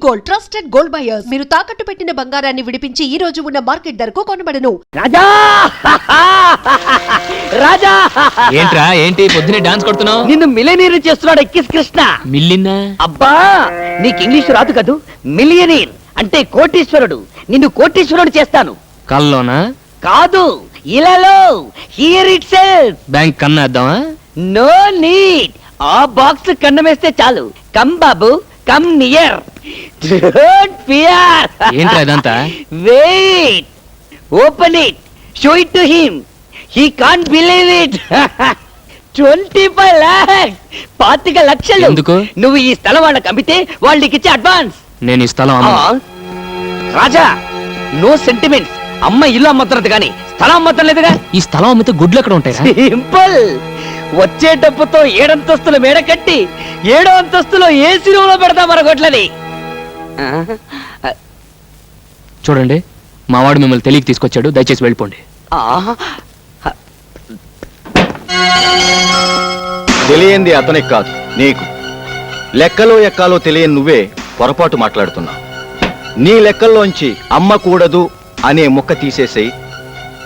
Gold trusted gold buyers. మీరు తాకట్టు పెట్టిన బంగారాన్ని విడిపించి ఈ రోజు ఉన్న మార్కెట్ ధరకు కొనబడను. రాజా రాజా ఏంట్రా ఏంటి పొద్దునే డాన్స్ కొడుతున్నావు? నిన్ను మిలియనీర్ చేస్తున్నాడు ఎక్కిస్ కృష్ణ. మిల్లిన్నా? అబ్బా నీకు ఇంగ్లీష్ రాదు కదూ. మిలియనీర్ అంటే కోటీశ్వరుడు. నిన్ను కోటీశ్వరుడు చేస్తాను. కల్లోనా? కాదు, ఇలాలో. Here itself. బ్యాంక్ కన్నేద్దామా? No need. ఆ బాక్స్ కన్నమేస్తే చాలు. కమ్ బాబు, కమ్ నియర్. Don't fear. ఏంట్రా ఇదంతా? Wait, open it, show it to him. He can't believe it. 25 lakhs. 25 లక్షలు. ఎందుకు? నువ్వు ఈ స్థలం వాళ్ళకి అమ్మితే వాళ్ళకి ఇచ్చే అడ్వాన్స్. నేను ఈ స్థలం అమ్మను. రాజా, నో సెంటిమెంట్స్. అమ్మ ఇల్లు అమ్మతున్నది కానీ స్థలం అమ్మతం లేదుగా. ఈ స్థలం అమ్మితే గుడ్లు ఎక్కడ ఉంటాయి? సింపుల్. వచ్చే డబ్బుతో 7 అంతస్తుల మేడ కట్టి 7వ అంతస్తులో ఏసీ రూమ్ లో పెడతా మన గొడ్లని. చూడండి, మావాడు మిమ్మల్ని తెలియక తీసుకొచ్చాడు, దయచేసి వెళ్ళిపోండి. తెలియంది అతనికి కాదు, నీకు. లెక్కలో ఎక్కాలో తెలియని నువ్వే పొరపాటు మాట్లాడుతున్నావు. నీ లెక్కల్లోంచి అమ్మ కూడదు అనే ముక్క తీసేసి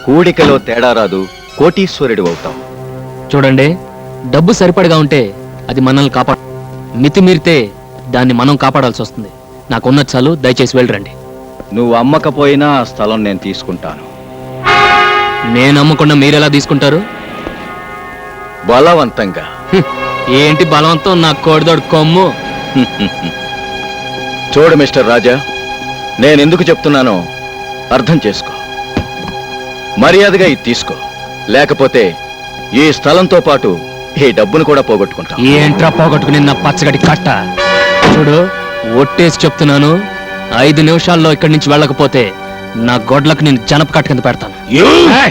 కూడికలో తేడా రాదు, కోటీశ్వరుడు అవుతావు. చూడండి, డబ్బు సరిపడగా ఉంటే అది మనల్ని కాపాడు, మితిమీరితే దాన్ని మనం కాపాడాల్సి వస్తుంది. నాకున్న చాలు, దయచేసి వెళ్ళరండి. నువ్వు అమ్మకపోయినా ఆ స్థలం నేను తీసుకుంటాను. నేను అమ్మకుండా మీరెలా తీసుకుంటారు? బలవంతంగా. ఏంటి బలవంతం? నా కోడిదోడు కొమ్ము. చూడు మిస్టర్ రాజా, నేనెందుకు చెప్తున్నానో అర్థం చేసుకో. మర్యాదగా ఇది తీసుకో, లేకపోతే ఈ స్థలంతో పాటు ఈ డబ్బును కూడా పోగొట్టుకుంటా. ఏంట్రా పోగొట్టుకుని నా పచ్చగడి కట్ట? చూడు, ఒట్టేసి చెప్తున్నాను, 5 నిమిషాల్లో ఇక్కడి నుంచి వెళ్ళకపోతే నా గొడ్లకు నేను జనప కట్ట కింద పెడతాను.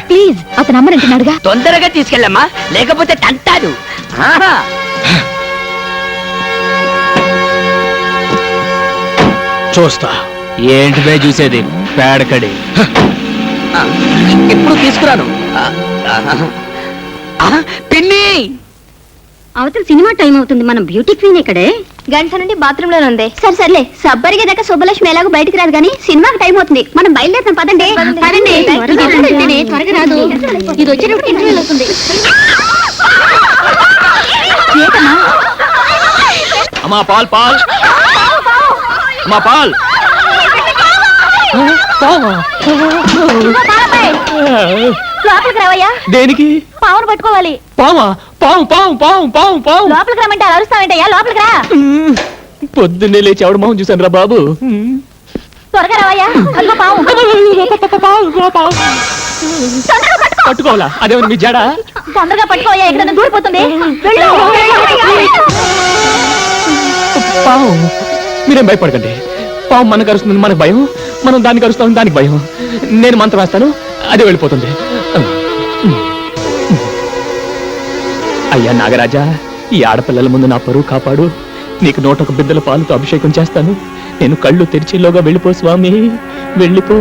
ప్లీజ్, అతను అమ్మనంటున్నాడుగా. తొందరగా తీసుకెళ్ళమ్మా, లేకపోతే తంటాడు. చూస్తా. ఏంటి బే చూసేది? పేడకడి. ఎప్పుడు తీసుకురాను. పిన్ని, అవతల సినిమా టైం అవుతుంది. మనం బ్యూటీ క్వీన్ ఇక్కడే. గంట నుండి బాత్రూమ్ లోనే ఉంది. సర్లే, సబ్బరిగా దాకా శుభలక్ష్మి ఎలాగో బయటికి రాదు కానీ సినిమాకి టైం అవుతుంది. మనం బయలుదేరుతాం. పదండి పదండి. త్వరగా రాదు, ఇది వచ్చేటప్పుడు ఇంటర్వ్యూలు అవుతుంది. అమ్మా పాల్, పాల్, అమ్మా పాల్. లోపలికి రావయ్యా. దేనికి? పావును పట్టుకోవాలి. పామా? పాము పాము పాము పాము పాము. లోపలికి రమ్మంటే అరుస్తావేంటయ్యా? లోపలికి రా. పొద్దున్నే లేచి ఆవిడ మొహం చూశాను రా బాబు. త్వరగా రావయ్యా. అదిగో పావు. పట్టుకోవాలా? అదేమన్నా మీ జడ? తొందరగా పట్టుకోవయ్యా, ఎక్కడ దూరిపోతుంది. పాము. మీరేం భయపడకండి. పాము మనకు అరుస్తుంది, మనకు భయం. మనం దానికి అరుస్తాం, దానికి భయం. నేను మంత్రం వేస్తాను, అదే వెళ్ళిపోతుంది. అయ్యా నాగరాజా, ఈ ఆడపిల్లల ముందు నా పరువు కాపాడు. నీకు 101 బిద్దల పాలుతో అభిషేకం చేస్తాను. నేను కళ్ళు తెరిచిలోగా వెళ్ళిపో స్వామి, వెళ్ళిపో.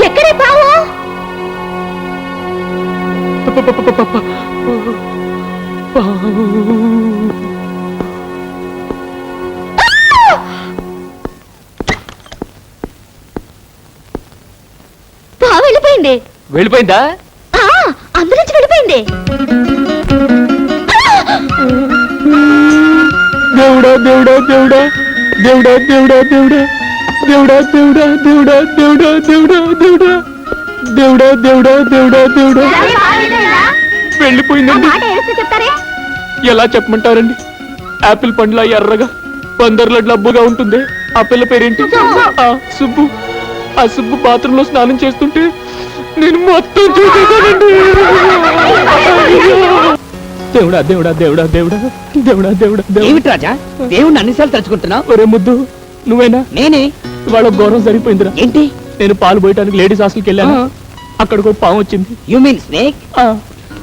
ఎక్కడే పావు? వెళ్ళిపోయింది. వెళ్ళిపోయిందా? అందులోంచి వెళ్ళిపోయింది. ఏమైంది? దేవుడా దేవుడా దేవుడా దేవుడా దేవుడా దేవుడా దేవుడా దేవుడా దేవుడా దేవుడా దేవుడా దేవుడా దేవుడా దేవుడా దేవుడా దేవుడా వెళ్ళిపోయిందండి. మాట ఏడుస్తూ చెప్తారే? ఎలా చెప్పమంటారండి? యాపిల్ పండ్ల ఎర్రగా పందర్ల డబ్బుగా ఉంటుంది. ఆ పిల్ల పేరేంటి? ఆ సుబ్బు. ఆ సుబ్బు బాత్రూంలో స్నానం చేస్తుంటే నేను మొత్తం చూసేసానండి. దేవుడా దేవుడా దేవుడా దేవుడా దేవుడా దేవుడా దేవుడా. ఏమిటి రాజా దేవుణ్ణి అన్నిసార్లు తలుచుకుంటున్నావు? ఒరే ముద్దు, నువ్వేనా? నేనే. వాళ్ళ ఘోరం సరిపోయిందిరా. ఏంటి? నేను పాలు పోయటానికి లేడీస్ హాస్టల్కి వెళ్ళాను. అక్కడికి ఒక పాము వచ్చింది. You mean snake? ఆ,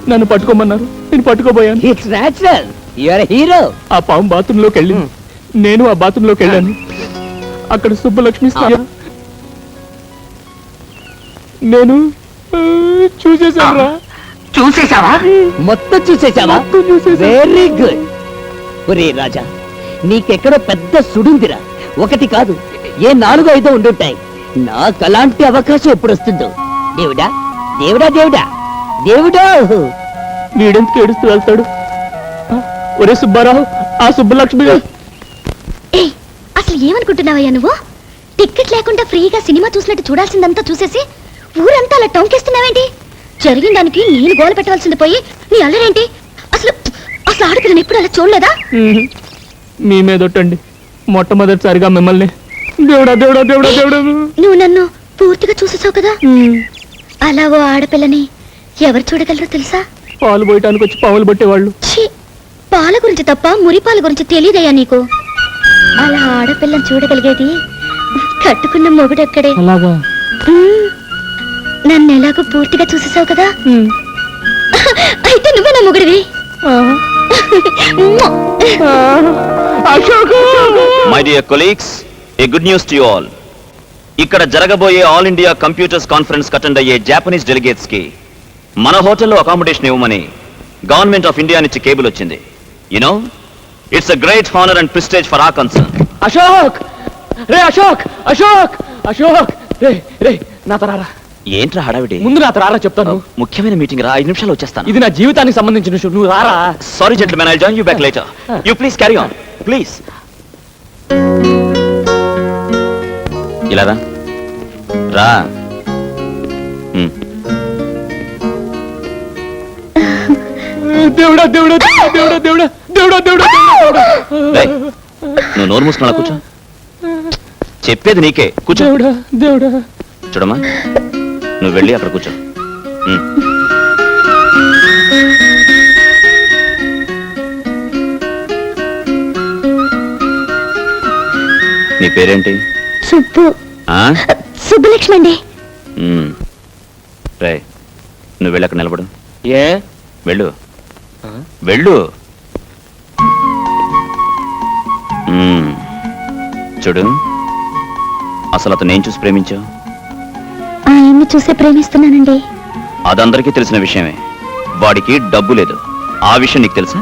నన్ను పట్టుకోమన్నారు. నేను పట్టుకోబోయాను. It's natural. You are hero. ఆ పాము బాత్రూమ్ లోకి వెళ్ళింది. నేను ఆ బాత్రూమ్ లోకి వెళ్ళాను. అక్కడ సుబ్బలక్ష్మి నేను చూసేసాను. చూసేసావా? మొత్తం చూసేసావా? Very good. ఒరే రాజా, నీకెక్కడో పెద్ద సుడుందిరా. ఒకటి కాదు, ఏ 4-5 ఉండుంటాయి. నాకు అలాంటి అవకాశం ఎప్పుడు వస్తుందో. దేవుడా దేవుడా దేవుడా దేవుడా. వీడెందుకు ఏడుస్తూ వెళ్తాడు? ఒరే సుబ్బారావు, ఆ సుబ్బలక్ష్మి. ఏయ్, అసలు ఏమనుకుంటున్నావయ్యా నువ్వు? టికెట్ లేకుండా ఫ్రీగా సినిమా చూసినట్టు చూడాల్సిందంతా చూసేసి ఊరంతా అలా టౌన్కేస్తున్నావేంటి? జరిగిన దానికి నేను గోల పెట్టవలసింది పోయి నీ అల్లరేంటి? అసలు అసలు ఆడపిల్లని ఎప్పుడు అలా చూడలేదా? మీ మీదొట్టండి, మొట్టమొదటిసారిగా మిమ్మల్ని. దేవుడా దేవుడా దేవుడా దేవుడా. నువ్వు నన్ను పూర్తిగా చూసేసావు కదా. అలా ఓ ఆడపిల్లని ఎవరు చూడగలరో తెలుసా? పాలు పోయటానికి వచ్చి పాములు పట్టేవాళ్ళు. ఛీ, పాల గురించి తప్ప మురిపాల గురించి తెలియదయ్యా నీకు. అలా ఆడపిల్లని చూడగలిగేది కట్టుకున్న మొగుడెక్కడే. అలాగా? నన్ను ఎలాగో పూర్తిగా చూసేసావు కదా. అయితే నువ్వే నా మొగుడివి. My dear colleagues, a good news to you all. ఇక్కడ జరగబోయే all India computers conference attend అయ్యే జాపనీస్ డెలిగేట్స్ కి మన హోటల్లో అకామిడేషన్ ఇవ్వమని గవర్నమెంట్ ఆఫ్ ఇండియా నుంచి కేబుల్ వచ్చింది. You know, it's a great honour and prestige for our concern. Ashok రే, అశోక్ అశోక్ అశోక్ రే రే, నా తరారా. ఏంట్రా హడావిడి? ముందు నా తరారా చెప్తాను. ముఖ్యమైన మీటింగ్ రా, 5 నిమిషాలు వచ్చేస్తాను. ఇది నా జీవితానికి సంబంధించిన విషయం, నువ్వు రారా. Sorry gentlemen, I join you back later. You please carry on please. ఇలా రా రా. దేవుడా దేవుడా దేవుడా దేవుడా దేవుడా దేవుడా దేవుడా. ఏయ్, నువ్వు నోరు మూసుకున్నా కూర్చో. చెప్పేది నీకే, కూర్చో. దేవుడా దేవుడా. చూడమ్మా, నువ్వు వెళ్ళి అక్కడ కూర్చో. నీ పేరేంటి? సుబ్బు. ఆ? సుబ్బలక్ష్మి అండి. రే, నువ్వు వెళ్ళి అక్కడ నిలబడు. ఏ? వెళ్ళు వెళ్ళు. చూడు, అసలు అతను ఏం చూసి ప్రేమించావు? ఆయన్ని చూసే ప్రేమిస్తున్నానండి. అదందరికీ తెలిసిన విషయమే. వాడికి డబ్బు లేదు, ఆ విషయం నీకు తెలుసా?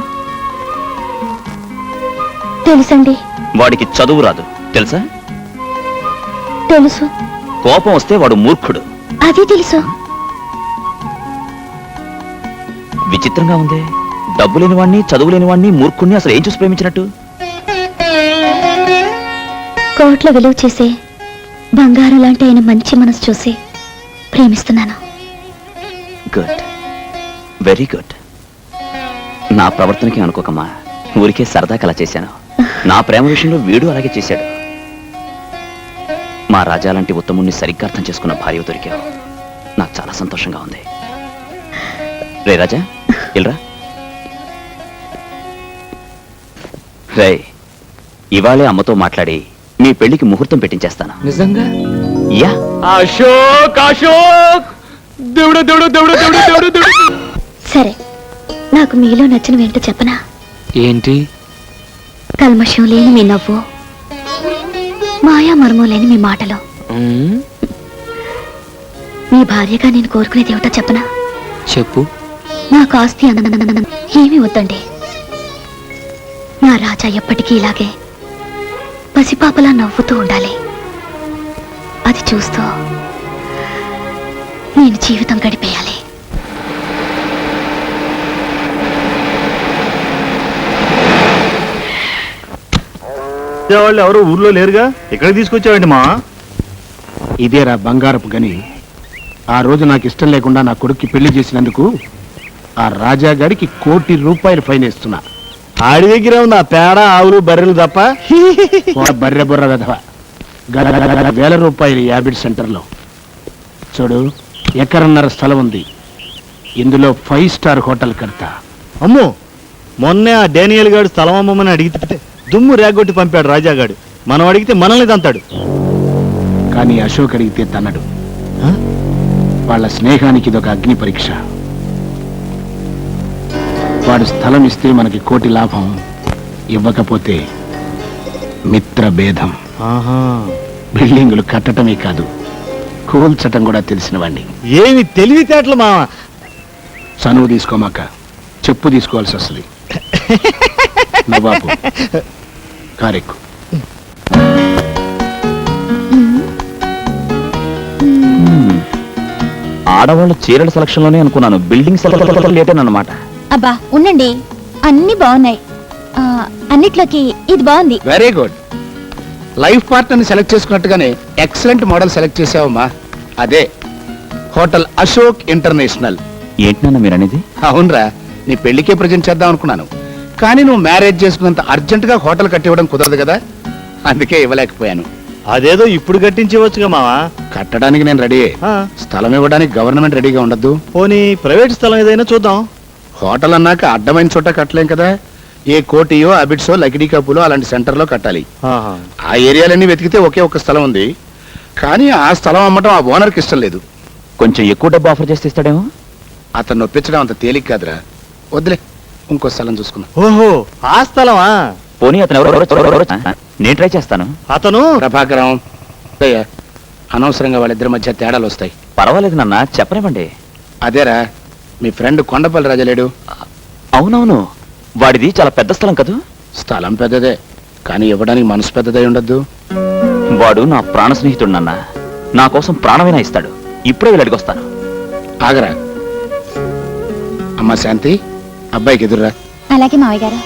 తెలుసండి. వాడికి చదువు రాదు, తెలుసా? తెలుసు. కోపం వస్తే వాడు మూర్ఖుడు. అది తెలుసు. విచిత్రంగా ఉంది. డబ్బు లేని వాడిని, చదువు లేని వాడిని, మూర్ఖుడిని అసలు ఏం చూసి ప్రేమించినట్టు? కోట్ల విలువ చేసే బంగారం లాంటి ఆయన మంచి మనసు చూసి ప్రేమిస్తున్నాను. Good, very good. నా ప్రవర్తనకి అనుకోకమ్మా, ఊరికే సరదాకి అలా చేశాను. నా ప్రేమ విషయంలో వీడు అలాగే చేశాడు. మా రాజా లాంటి ఉత్తముణ్ణి సరిగ్గా అర్థం చేసుకున్న భార్య దొరికావు. నాకు చాలా సంతోషంగా ఉంది. రే రాజా, ఇల్రా. రే, ఇవాళే అమ్మతో మాట్లాడి మీ పెళ్లికి ముహూర్తం పెట్టించేస్తాను. నిజంగా? యా. అశోక్ అశోక్ దేవుడా దేవుడా దేవుడా దేవుడా దేవుడా దేవుడా. సరే, నాకు మీలో నచ్చినవేంటో చెప్పనా? ఏంటి? కల్మషం లేని మీ నవ్వు, మాయా మర్మం లేని మీ మాటలు. మీ భార్యగా నేను కోరుకునేది ఏమిటో చెప్పనా? చెప్పు. నాకు ఆస్తి ఏమీ వద్దండి. నా రాజా ఎప్పటికీ ఇలాగే పసిపాపలా నవ్వుతూ ఉండాలి. అది చూస్తూ నేను జీవితం గడిపేయాలి. వాళ్ళు ఎవరు ఊర్లో లేరుగా ఎక్కడికి తీసుకొచ్చావండి మా ఇదేరా బంగారపు గని. ఆ రోజు నాకు ఇష్టం లేకుండా నా కొడుక్కి పెళ్లి చేసినందుకు ఆ రాజా గారికి ₹1 కోటి ఫైన్ వేస్తున్నా. ఆడి దగ్గర ఉన్న పేడ ఆవులు బర్రెలు తప్ప బర్రె బుర్ర వెధవ. ₹1,000 యాబిడ్ సెంటర్లో చూడు, ఎకరన్నర స్థలం ఉంది. ఇందులో 5 స్టార్ హోటల్ కడతా. అమ్మో, మొన్నే ఆ డానియల్ గాడు స్థలం అమ్మమని అడిగితే దుమ్ము రేగొట్టి పంపాడు రాజాగాడు. మనం అడిగితే మనల్ని తంతాడు. కానీ అశోక్ అడిగితే తన్నడు. వాళ్ళ స్నేహానికి ఇదొక అగ్ని పరీక్ష. వాడు స్థలం ఇస్తే మనకి ₹1 కోటి లాభం, ఇవ్వకపోతే మిత్ర భేదం. ఆహా, బిల్డింగులు కట్టటమే కాదు, కూల్చటం కూడా తెలిసిన వాణ్ణి. ఏమి తెలివితేటలు మామ. చనువు తీసుకోమాక చెప్పు తీసుకోవాల్సి వస్తుంది. నవాబు కారెక్కు. ఆడవాళ్ళ చీరల సెలక్షన్ లోనే అనుకున్నాను, బిల్డింగ్ సెలక్షన్ లేటేనమాట. అబ్బా ఉండండి, అన్ని బాగున్నాయి. అన్నిట్లోకి ఇది బాగుంది. Very good. లైఫ్ పార్ట్నర్ని సెలెక్ట్ చేసుకున్నట్టుగానే ఎక్సలెంట్ మోడల్ సెలెక్ట్ చేసావమ్మా. అదే హోటల్ అశోక్ ఇంటర్నేషనల్. ఏంటన్నా మీరు అనేది? అవునరా, నీ పెళ్లికే ప్రజెంట్ చేద్దాం అనుకున్నాను. కానీ నువ్వు మ్యారేజ్ చేసుకున్నంత అర్జెంటుగా హోటల్ కట్టివ్వడం కుదరదు కదా, అందుకే ఇవ్వలేకపోయాను. అదేదో ఇప్పుడు కట్టించవచ్చుగా మావా. కట్టడానికి నేను రెడీ. స్థలం ఇవ్వడానికి గవర్నమెంట్ రెడీగా ఉండద్దు. పోనీ ప్రైవేట్ స్థలం ఏదైనా చూద్దాం. హోటల్ అన్నాక అడ్డమైన చోట కట్టలేం కదా. ఏ కోటియో అబిడ్సో లకిడీ కప్పులో అలాంటి సెంటర్లో కట్టాలి. ఆ ఏరియాలన్నీ వెతికితే ఒకే ఒక్క స్థలం ఉంది. కానీ ఆ స్థలం అమ్మటం ఆ ఓనర్కి ఇష్టం లేదు. కొంచెం ఎక్కువ డబ్బు ఆఫర్ చేస్తే ఇస్తాడేమో. అతను ఒప్పించడం అంత తేలిక కాదురా. వద్దులే, ఇంకో స్థలం చూసుకున్నా. ఓహో, ఆ స్థలమా? పోనీ అతను ఎవరో నేను ట్రై చేస్తాను. అతను ప్రభాకరం అయ్యా, అనవసరంగా వాళ్ళిద్దరి మధ్య తేడాలు వస్తాయి. పర్వాలేదు నాన్న, చెప్పనివ్వండి. అదేరా, మీ ఫ్రెండ్ కొండపల్లి రాజా లేడు? అవునవును, వాడిది చాలా పెద్ద స్థలం కదా. స్థలం పెద్దదే, కానీ ఇవ్వడానికి మనసు పెద్దదై ఉండద్దు. వాడు నా ప్రాణ స్నేహితుడు నాన్న, నా కోసం ప్రాణమైనా ఇస్తాడు. ఇప్పుడే వెళ్ళి అడిగొస్తాను. ఆగరా. అమ్మా శాంతి, అబ్బాయికి ఎదురురా. అలాగే మావయ్య గారు.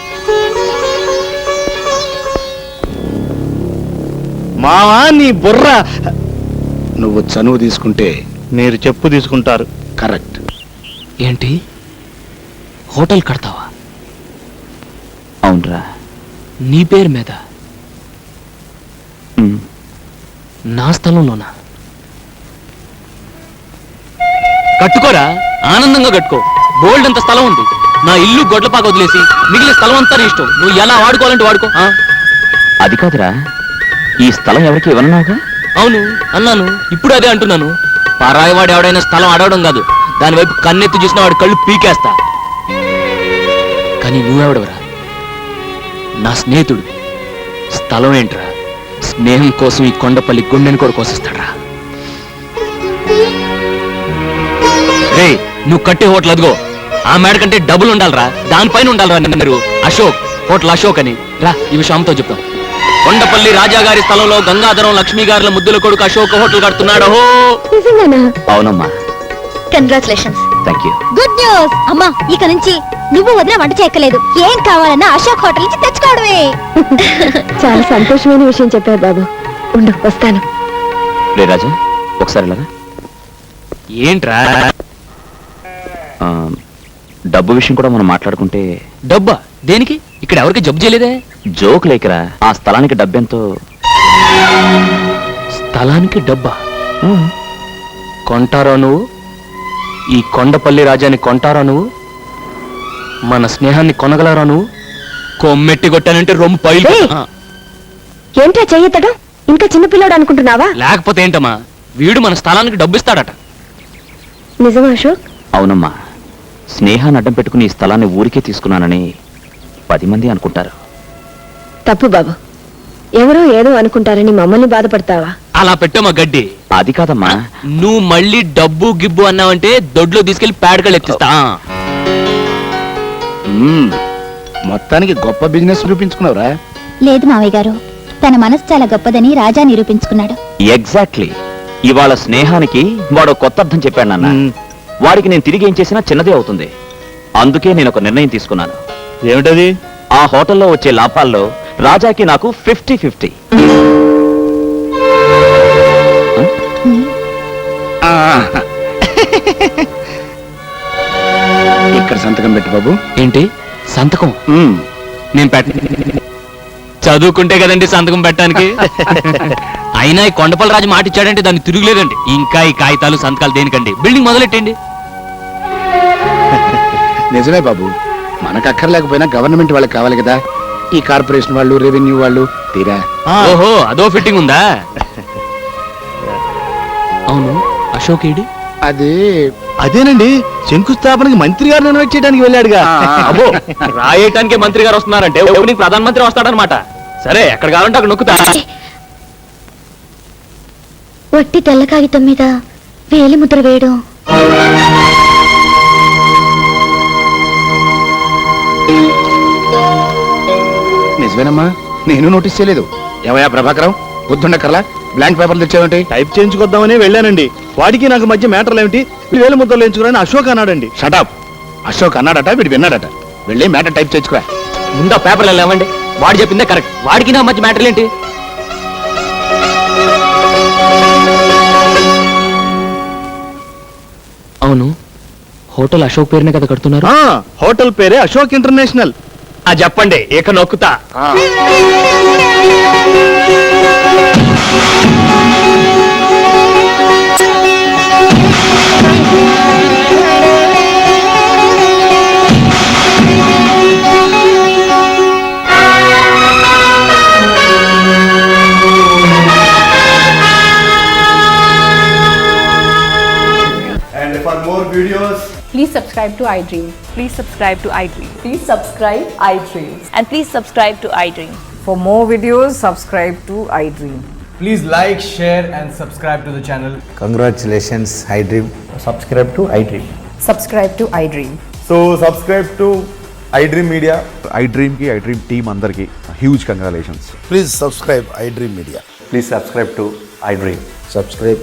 మావా నీ బుర్ర. నువ్వు చనువు తీసుకుంటే మీరు చెప్పు తీసుకుంటారు. కరెక్ట్. ఏంటి, హోటల్ కడతావా? అవునరా. నీ పేరు మీద? ఉమ్. నా స్థలంలోనా? కట్టుకోరా, ఆనందంగా కట్టుకో. బోల్డ్ అంత స్థలం ఉంది. నా ఇల్లు గొడ్లపాక వదిలేసి మిగిలిన స్థలం అంతా నీ ఇష్టం. నువ్వు ఎలా వాడుకోవాలంటే వాడుకో. అది కాదురా, ఈ స్థలం ఎవరికి ఇవ్వనున్నావుగా? అవును అన్నాను, ఇప్పుడు అదే అంటున్నాను. పరాయివాడు ఎవడైనా స్థలం అడగడం కాదు, దాని వైపు కన్నెత్తి చూసిన వాడి కళ్ళు పీకేస్తా. కానీ నువ్వెవడవరా? నా స్నేహితుడు. స్థలం ఏంట్రా, స్నేహం కోసం ఈ కొండపల్లి గుండెని కూడా కోసిస్తాడ్రా. రే, నువ్వు కట్టే హోటల్ అదిగో, ఆ మేడ కంటే డబుల్ ఉండాలరా, దానిపైన ఉండాలరా. మీరు అశోక్, హోటల్ అశోక్ అని రా, ఈ విషయం అమ్మతో చెప్తాం. కొండపల్లి రాజాగారి స్థలంలో గంగాధరం లక్ష్మీ గారుల ముద్దుల కొడుకు అశోక్ హోటల్ కడుతున్నాడు. అవునమ్మా. Congratulations. Thank you. Good news. అమ్మా, ఇక నుంచి నువ్వు వదిన వంట చేయక్కలేదు. ఏం కావాలన్నా అశోక్ హోటల్ నుంచి తెచ్చుకోవడమే. చాలా సంతోషమైన విషయం చెప్పారు బాబు. ఉండు, వస్తాను. రే రాజా, ఒకసారి ఇలాగా. ఏంట్రా? ఆ, డబ్బు విషయం కూడా మనం మాట్లాడుకుంటే. డబ్బా దేనికి? ఇక్కడ ఎవరికి జబ్బు చేయలేదే. జోక్ లేకరా, ఆ స్థలానికి డబ్బెంతో. స్థలానికి డబ్బా? కొంటారా నువ్వు? ఈ కొండపల్లి రాజాని కొంటారా నువ్వు? మన స్నేహాన్ని కొనగలరా నువ్వు? కొమ్మెట్టి కొట్టానంటే రొమ్ము పైలు. ఏంట్రా చెయ్యతడం? ఇంకా చిన్నపిల్లాడు అనుకుంటున్నావా? లేకపోతే ఏంటమ్మా, వీడు మన స్థలానికి డబ్బు ఇస్తాడట. నిజమా అశోక్? అవునమ్మా, స్నేహాన్ని అడ్డం పెట్టుకుని ఈ స్థలాన్ని ఊరికే తీసుకున్నానని 10 మంది అనుకుంటారు. తప్పు బాబు. ఎవరో ఏదో అనుకుంటారని మమ్మల్ని బాధపడతావా? అలా పెట్టమ్మా గడ్డి. అది కాదమ్మా. నువ్వు మళ్ళీ డబ్బు గిబ్బు అన్నావంటే దొడ్లో తీసుకెళ్లి పేడకలు ఎత్తిస్తా. మొత్తానికి గొప్ప బిజినెస్ నిరూపించుకున్నావురా. లేదు మావయ్య గారు, తన మనసు చాలా గొప్పదని రాజా నిరూపించుకున్నాడు. ఎగ్జాక్ట్లీ. ఇవాళ స్నేహానికి వాడు కొత్త అర్థం చెప్పాడు నాన్న. వాడికి నేను తిరిగి ఏం చేసినా చిన్నదే అవుతుంది. అందుకే నేను ఒక నిర్ణయం తీసుకున్నాను. ఏమిటది? ఆ హోటల్లో వచ్చే లాభాల్లో రాజాకి నాకు 50-50. ఆ. ఇక్కడ సంతకం పెట్టు బాబు. ఏంటి సంతకం? ఉమ్. నేను చదువుకుంటే కదండి సంతకం పెట్టడానికి. అయినా ఈ కొండపల్లి రాజు మాట ఇచ్చాడంటే దాన్ని తిరుగులేదండి. ఇంకా ఈ కాగితాలు సంతకాలు దేనికండి? బిల్డింగ్ మొదలెట్టండి. నిజమే బాబు, మనకు అక్కర్లేకపోయినా గవర్నమెంట్ వాళ్ళకి కావాలి కదా. ఈ కార్పొరేషన్ వాళ్ళు, రెవెన్యూ వాళ్ళు తీరా. ఓహో, అదో ఫిట్టింగ్ ఉందా? అవును, అశోక్ ఏడి? అది అదేనండి, శంకుస్థాపనకి మంత్రి గారిని ఇన్వైట్ చేయడానికి వెళ్ళాడుగా. అబ్బో, రాయటానికి మంత్రి గారు వస్తున్నారంటే ఓపెనింగ్ ప్రధానమంత్రి వస్తాడనమాట. సరే, ఎక్కడ కావాలంటే అక్కడ నొక్కుతా. వట్టి తెల్ల కాగితం మీద వేలి ముద్ర వేయడం నిజమేనమ్మా, నేను నోటీస్ చేయలేదు. ఏమయ్యా ప్రభాకరం, బుద్ధుండకర్లా బ్లాంక్ పేపర్లు తెచ్చావేంటి? టైప్ చేయించుకొద్దామని వెళ్ళానండి. వాడికి నాకు మధ్య మ్యాటర్లు ఏమిటి? 1000 ముద్రలు ఎంచుకున్నాను అశోక్ అన్నాడండి. షటప్. అశోక్ అన్నాడట, వీడు విన్నాడట. వెళ్ళి మ్యాటర్ టైప్ చేసుకురా. ముందా పేపర్లు లేవండి. వాడు చెప్పిందే కరెక్ట్. వాడికి నా మధ్య మ్యాటర్లు ఏంటి? అవును, హోటల్ అశోక్ పేరునే కదా కడుతున్నారు? హోటల్ పేరే అశోక్ ఇంటర్నేషనల్. అది చెప్పండి, ఇక నొక్కుతా. And for more videos, please subscribe to iDream. Please subscribe to iDream. Please subscribe iDream. And please subscribe to iDream. For more videos, subscribe to iDream. please like, share and subscribe to the channel. Congratulations, iDream. Subscribe to iDream. Subscribe to iDream. So subscribe to iDream Media. iDream ki iDream team andarki huge congratulations. Please subscribe iDream Media. Please subscribe to iDream. Subscribe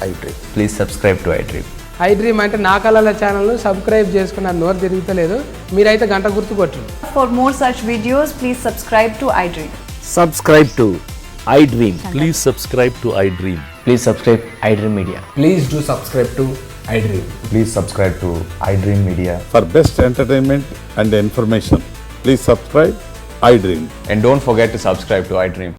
iDream. Please subscribe to iDream. iDream అంటే నా కళల channel subscribe చేసుకున్న నోరు తిరుగుతలేదు. మీరైతే గంట గుర్తు కొట్టండి. For more such videos, please subscribe to iDream. Subscribe to iDream. Please subscribe to iDream. Please subscribe iDream Media. Please do subscribe to iDream. Please subscribe to iDream Media. For best entertainment and information, please subscribe iDream. And don't forget to subscribe to iDream.